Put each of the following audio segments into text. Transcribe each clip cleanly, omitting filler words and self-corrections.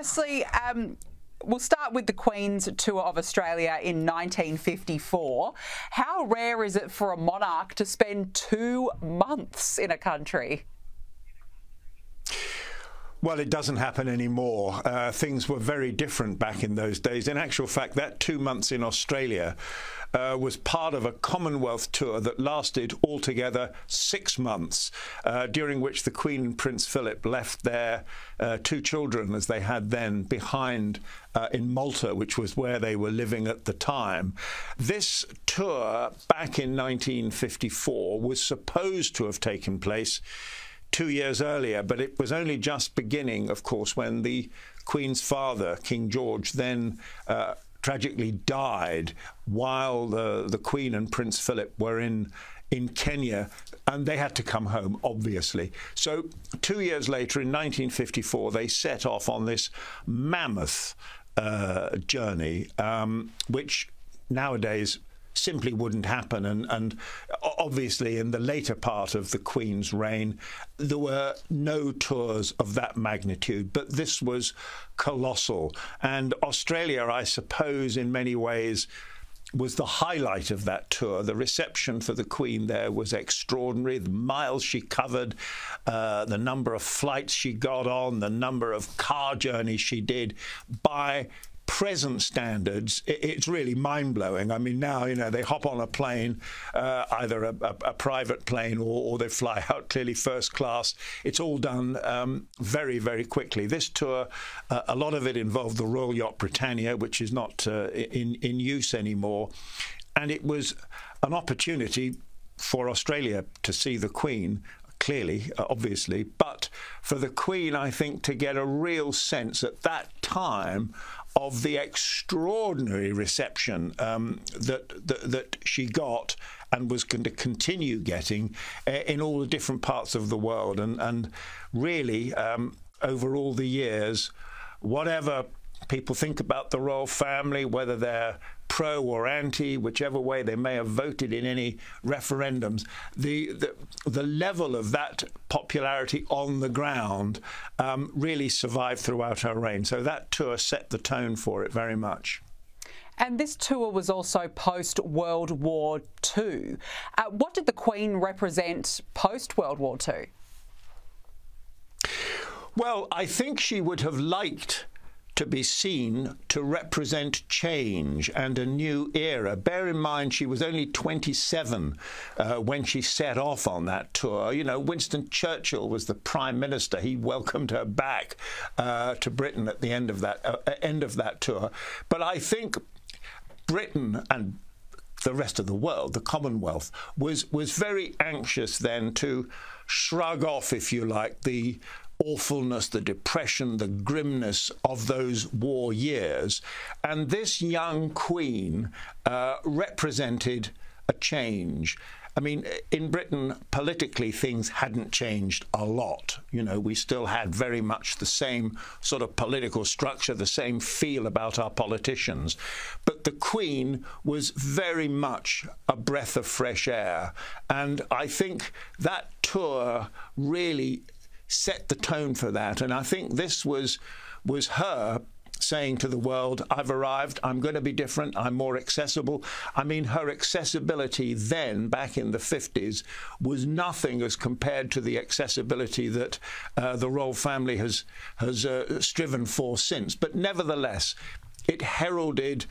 firstly, we'll start with the Queen's tour of Australia in 1954. How rare is it for a monarch to spend 2 months in a country? Well, it doesn't happen anymore. Things were very different back in those days. In actual fact, that 2 months in Australia was part of a Commonwealth tour that lasted altogether 6 months, during which the Queen and Prince Philip left their 2 children, as they had then, behind in Malta, which was where they were living at the time. This tour back in 1954 was supposed to have taken place 2 years earlier, but it was only just beginning, of course, when the Queen's father, King George, then tragically died while the Queen and Prince Philip were in Kenya, and they had to come home, obviously. So 2 years later, in 1954, they set off on this mammoth journey, which nowadays simply wouldn't happen, and obviously in the later part of the Queen's reign there were no tours of that magnitude, but this was colossal. And Australia, I suppose, in many ways was the highlight of that tour. The reception for the Queen there was extraordinary. The miles she covered, the number of flights she got on, the number of car journeys she did. By present standards, it's really mind-blowing. I mean, now, you know, they hop on a plane, either a private plane, or they fly out clearly first class. It's all done very, very quickly. This tour, a lot of it involved the Royal Yacht Britannia, which is not in use anymore. And it was an opportunity for Australia to see the Queen, clearly, obviously, but for the Queen, I think, to get a real sense at that time of the extraordinary reception that she got and was going to continue getting in all the different parts of the world. And really, over all the years, whatever people think about the royal family, whether they're pro or anti, whichever way they may have voted in any referendums, the level of that popularity on the ground really survived throughout her reign. So that tour set the tone for it very much. And this tour was also post-World War II. What did the Queen represent post-World War II? Well, I think she would have liked to be seen to represent change and a new era. Bear in mind, she was only 27 when she set off on that tour. You know, Winston Churchill was the Prime Minister. He welcomed her back to Britain at the end of that tour. But I think Britain and the rest of the world, the Commonwealth, was very anxious then to shrug off, if you like, the awfulness, the depression, the grimness of those war years. And this young Queen represented a change. I mean, in Britain, politically, things hadn't changed a lot. You know, we still had very much the same sort of political structure, the same feel about our politicians. But the Queen was very much a breath of fresh air. And I think that tour really set the tone for that. And I think this was her saying to the world, I've arrived, I'm going to be different, I'm more accessible. I mean, her accessibility then, back in the 50s, was nothing as compared to the accessibility that the royal family has striven for since. But nevertheless, it heralded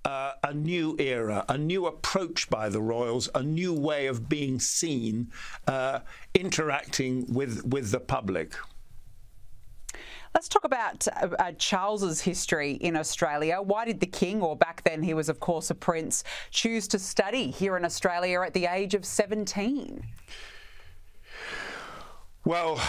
a new era, a new approach by the royals, a new way of being seen, interacting with the public. Let's talk about Charles's history in Australia. Why did the King, or back then he was of course a prince, choose to study here in Australia at the age of 17? Well,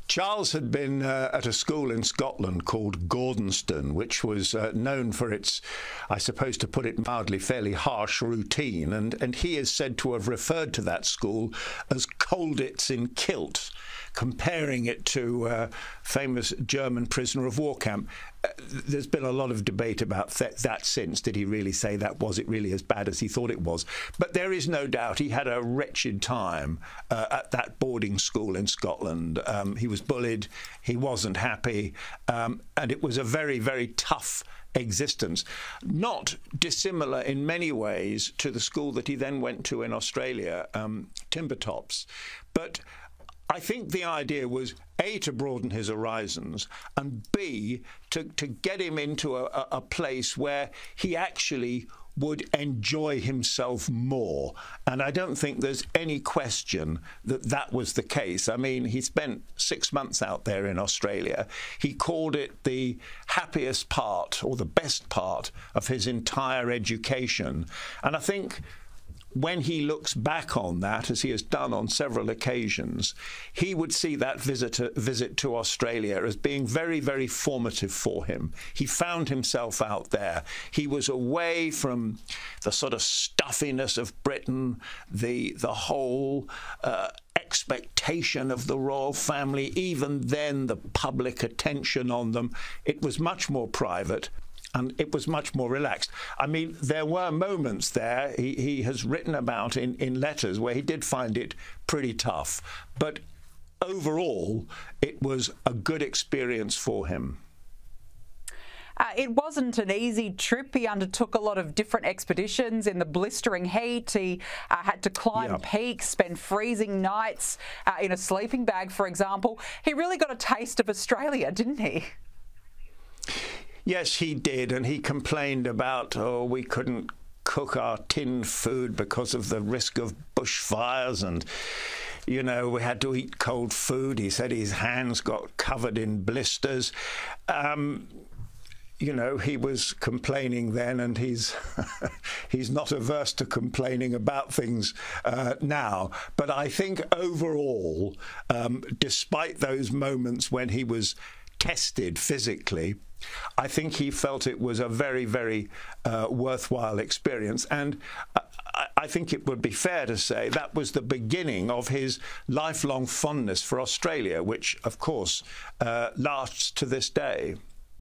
Charles had been at a school in Scotland called Gordonston, which was known for its, I suppose to put it mildly, fairly harsh routine. And he is said to have referred to that school as Colditz in kilt. comparing it to famous German prisoner of war camp. There's been a lot of debate about that since. Did he really say that? Was it really as bad as he thought it was? But there is no doubt he had a wretched time at that boarding school in Scotland. He was bullied, he wasn't happy, and it was a very, very tough existence, not dissimilar in many ways to the school that he then went to in Australia, Timbertops. But I think the idea was A, to broaden his horizons, and B, to get him into a place where he actually would enjoy himself more. And I don't think there's any question that that was the case. I mean, he spent 6 months out there in Australia. He called it the happiest part or the best part of his entire education. And I think when he looks back on that, as he has done on several occasions, he would see that visit to Australia as being very, very formative for him. He found himself out there. He was away from the sort of stuffiness of Britain, the whole expectation of the royal family, even then the public attention on them. It was much more private. And it was much more relaxed. I mean, there were moments there he has written about in letters where he did find it pretty tough. But overall, it was a good experience for him. It wasn't an easy trip. He undertook a lot of different expeditions in the blistering heat. He had to climb peaks, spend freezing nights in a sleeping bag, for example. He really got a taste of Australia, didn't he? Yes, he did, and he complained about, oh, we couldn't cook our tinned food because of the risk of bushfires, and, you know, we had to eat cold food. He said his hands got covered in blisters. You know, he was complaining then, and he's he's not averse to complaining about things now. But I think overall, despite those moments when he was tested physically, I think he felt it was a very, very worthwhile experience. And I think it would be fair to say that was the beginning of his lifelong fondness for Australia, which, of course, lasts to this day.